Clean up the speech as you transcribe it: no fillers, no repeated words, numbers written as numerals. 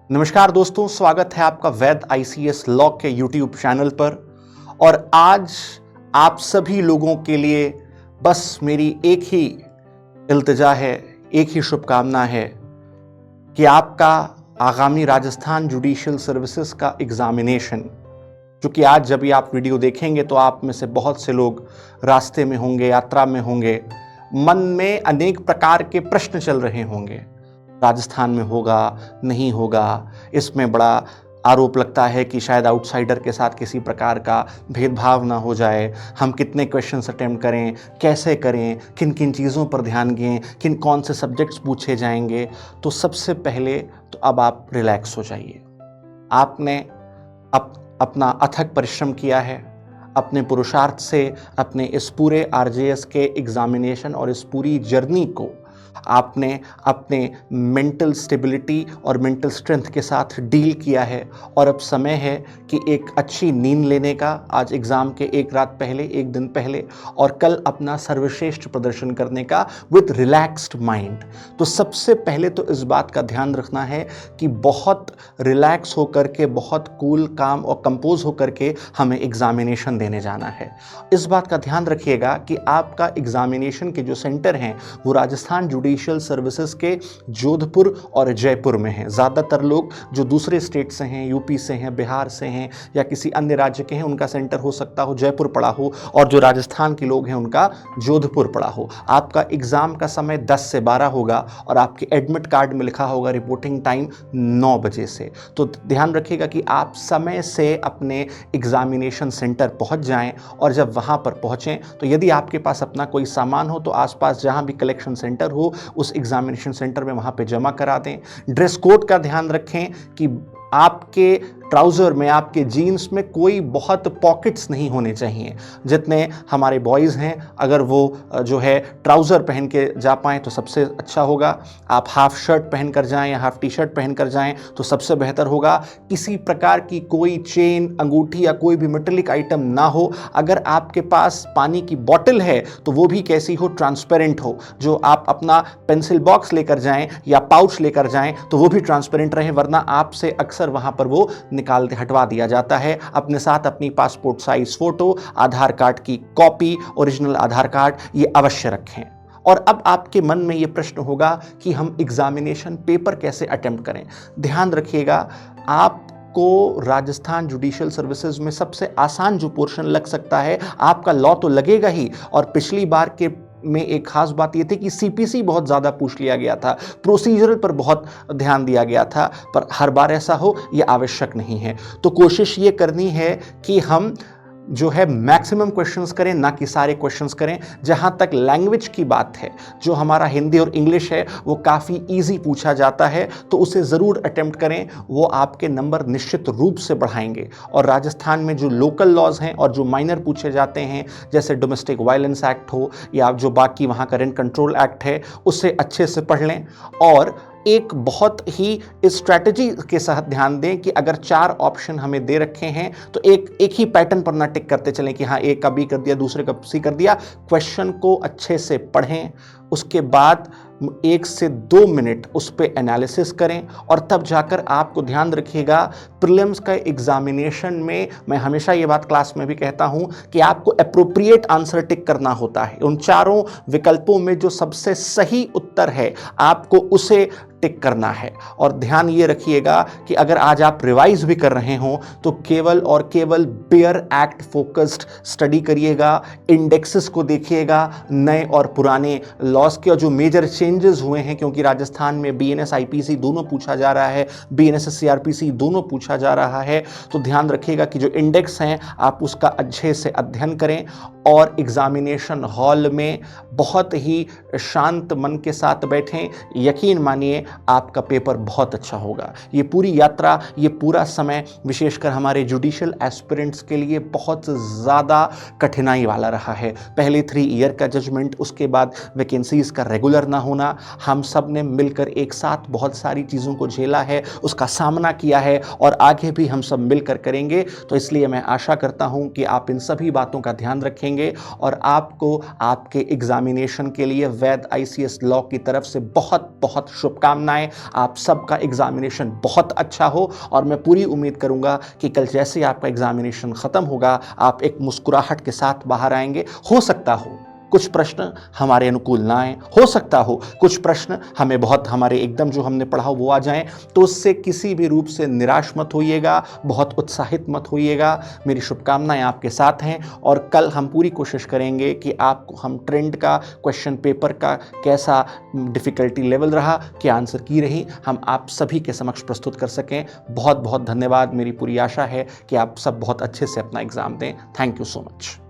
नमस्कार दोस्तों, स्वागत है आपका वैद आईसीएस लॉ के यूट्यूब चैनल पर। और आज आप सभी लोगों के लिए बस मेरी एक ही इल्तिजा है, एक ही शुभकामना है कि आपका आगामी राजस्थान जुडिशियल सर्विसेज का एग्जामिनेशन, क्योंकि आज जब भी आप वीडियो देखेंगे तो आप में से बहुत से लोग रास्ते में होंगे, यात्रा में होंगे, मन में अनेक प्रकार के प्रश्न चल रहे होंगे। राजस्थान में होगा, नहीं होगा, इसमें बड़ा आरोप लगता है कि शायद आउटसाइडर के साथ किसी प्रकार का भेदभाव ना हो जाए। हम कितने क्वेश्चंस अटेम्प्ट करें, कैसे करें, किन किन चीज़ों पर ध्यान दें, कौन से सब्जेक्ट्स पूछे जाएंगे। तो सबसे पहले तो अब आप रिलैक्स हो जाइए। आपने अपना अथक परिश्रम किया है, अपने पुरुषार्थ से अपने इस पूरे आरजेएस के एग्जामिनेशन और इस पूरी जर्नी को आपने अपने मेंटल स्टेबिलिटी और मेंटल स्ट्रेंथ के साथ डील किया है। और अब समय है कि एक अच्छी नींद लेने का, आज एग्ज़ाम के एक रात पहले, एक दिन पहले, और कल अपना सर्वश्रेष्ठ प्रदर्शन करने का विद रिलैक्स्ड माइंड। तो सबसे पहले तो इस बात का ध्यान रखना है कि बहुत रिलैक्स होकर के, बहुत कूल, काम और कंपोज होकर के हमें एग्जामिनेशन देने जाना है। इस बात का ध्यान रखिएगा कि आपका एग्जामिनेशन के जो सेंटर हैं वो राजस्थान जुडिशियल सर्विसेज के जोधपुर और जयपुर में हैं। ज़्यादातर लोग जो दूसरे स्टेट से हैं, यूपी से हैं, बिहार से हैं या किसी अन्य राज्य के हैं, उनका सेंटर हो सकता हो जयपुर पड़ा हो, और जो राजस्थान के लोग हैं उनका जोधपुर पड़ा हो। आपका एग्ज़ाम का समय 10 से 12 होगा और आपके एडमिट कार्ड में लिखा होगा रिपोर्टिंग टाइम 9 बजे से। तो ध्यान रखिएगा कि आप समय से अपने एग्जामिनेशन सेंटर पहुंच जाएं, और जब वहां पर पहुंचें तो यदि आपके पास अपना कोई सामान हो तो आसपास जहां भी कलेक्शन सेंटर हो उस एग्जामिनेशन सेंटर में वहां पे जमा करा दें। ड्रेस कोड का ध्यान रखें कि आपके ट्राउज़र में, आपके जीन्स में कोई बहुत पॉकेट्स नहीं होने चाहिए। जितने हमारे बॉयज़ हैं, अगर वो जो है ट्राउज़र पहन के जा पाएँ तो सबसे अच्छा होगा। आप हाफ शर्ट पहन कर जाएँ या हाफ टी शर्ट पहन कर जाएँ तो सबसे बेहतर होगा। किसी प्रकार की कोई चेन, अंगूठी या कोई भी मेटेलिक आइटम ना हो। अगर आपके पास पानी की बॉटल है तो वो भी कैसी हो, ट्रांसपेरेंट हो। जो आप अपना पेंसिल बॉक्स लेकर जाएँ या पाउच लेकर जाएँ तो वो भी ट्रांसपेरेंट रहे, वरना आपसे अक्सर वहाँ पर वो हटवा दिया जाता है। अपने साथ अपनी पासपोर्ट साइज फोटो, आधार कार्ड की कॉपी, ओरिजिनल आधार कार्ड, ये अवश्य रखें। और अब आपके मन में ये प्रश्न होगा कि हम एग्जामिनेशन पेपर कैसे अटेम्प्ट करें। ध्यान रखिएगा, आपको राजस्थान जुडिशियल सर्विसेज में सबसे आसान जो पोर्शन लग सकता है, आपका लॉ तो लगेगा ही, और पिछली बार के में एक खास बात यह थी कि सीपीसी बहुत ज़्यादा पूछ लिया गया था, प्रोसीजरल पर बहुत ध्यान दिया गया था, पर हर बार ऐसा हो यह आवश्यक नहीं है। तो कोशिश ये करनी है कि हम जो है मैक्सिमम क्वेश्चंस करें, ना कि सारे क्वेश्चंस करें। जहां तक लैंग्वेज की बात है, जो हमारा हिंदी और इंग्लिश है वो काफ़ी इजी पूछा जाता है, तो उसे ज़रूर अटेम्प्ट करें। वो आपके नंबर निश्चित रूप से बढ़ाएंगे। और राजस्थान में जो लोकल लॉज हैं और जो माइनर पूछे जाते हैं, जैसे डोमेस्टिक वायलेंस एक्ट हो या जो बाकी वहाँ का रेंट कंट्रोल एक्ट है, उसे अच्छे से पढ़ लें। और एक बहुत ही स्ट्रैटेजी के साथ ध्यान दें कि अगर 4 ऑप्शन हमें दे रखे हैं तो एक ही पैटर्न पर ना टिक करते चलें कि हाँ एक का बी कर दिया, दूसरे का सी कर दिया। क्वेश्चन को अच्छे से पढ़ें, उसके बाद 1 से 2 मिनट उस पर एनालिसिस करें, और तब जाकर आपको ध्यान रखिएगा प्रीलिम्स का एग्जामिनेशन में मैं हमेशा ये बात क्लास में भी कहता हूँ कि आपको एप्रोप्रिएट आंसर टिक करना होता है। उन चारों विकल्पों में जो सबसे सही उत्तर है आपको उसे टिक करना है। और ध्यान ये रखिएगा कि अगर आज आप रिवाइज भी कर रहे हो तो केवल और केवल बेयर एक्ट फोकस्ड स्टडी करिएगा, इंडेक्सेस को देखिएगा, नए और पुराने लॉस के और जो मेजर चेंजेस हुए हैं, क्योंकि राजस्थान में बीएनएस आईपीसी दोनों पूछा जा रहा है, बीएनएस सीआरपीसी दोनों पूछा जा रहा है। तो ध्यान रखिएगा कि जो इंडेक्स हैं आप उसका अच्छे से अध्ययन करें, और एग्जामिनेशन हॉल में बहुत ही शांत मन के साथ बैठें। यकीन मानिए आपका पेपर बहुत अच्छा होगा। ये पूरी यात्रा, ये पूरा समय विशेषकर हमारे जुडिशियल एस्पिरेंट्स के लिए बहुत ज़्यादा कठिनाई वाला रहा है। पहले 3 ईयर का जजमेंट, उसके बाद वैकेंसी एब्सेंसीज का रेगुलर ना होना, हम सब ने मिलकर एक साथ बहुत सारी चीज़ों को झेला है, उसका सामना किया है और आगे भी हम सब मिलकर करेंगे। तो इसलिए मैं आशा करता हूं कि आप इन सभी बातों का ध्यान रखेंगे और आपको आपके एग्जामिनेशन के लिए वैद ICS लॉ की तरफ से बहुत बहुत शुभकामनाएं। आप सबका एग्जामिनेशन बहुत अच्छा हो और मैं पूरी उम्मीद करूंगा कि कल जैसे आपका एग्जामिनेशन खत्म होगा आप एक मुस्कुराहट के साथ बाहर आएंगे। हो सकता हो कुछ प्रश्न हमारे अनुकूल ना आए, हो सकता हो कुछ प्रश्न हमें बहुत हमारे एकदम जो हमने पढ़ा वो आ जाएं, तो उससे किसी भी रूप से निराश मत होइएगा, बहुत उत्साहित मत होइएगा। मेरी शुभकामनाएं आपके साथ हैं और कल हम पूरी कोशिश करेंगे कि आपको हम ट्रेंड का क्वेश्चन पेपर का कैसा डिफ़िकल्टी लेवल रहा, क्या आंसर की रही, हम आप सभी के समक्ष प्रस्तुत कर सकें। बहुत बहुत धन्यवाद। मेरी पूरी आशा है कि आप सब बहुत अच्छे से अपना एग्ज़ाम दें। Thank you so much.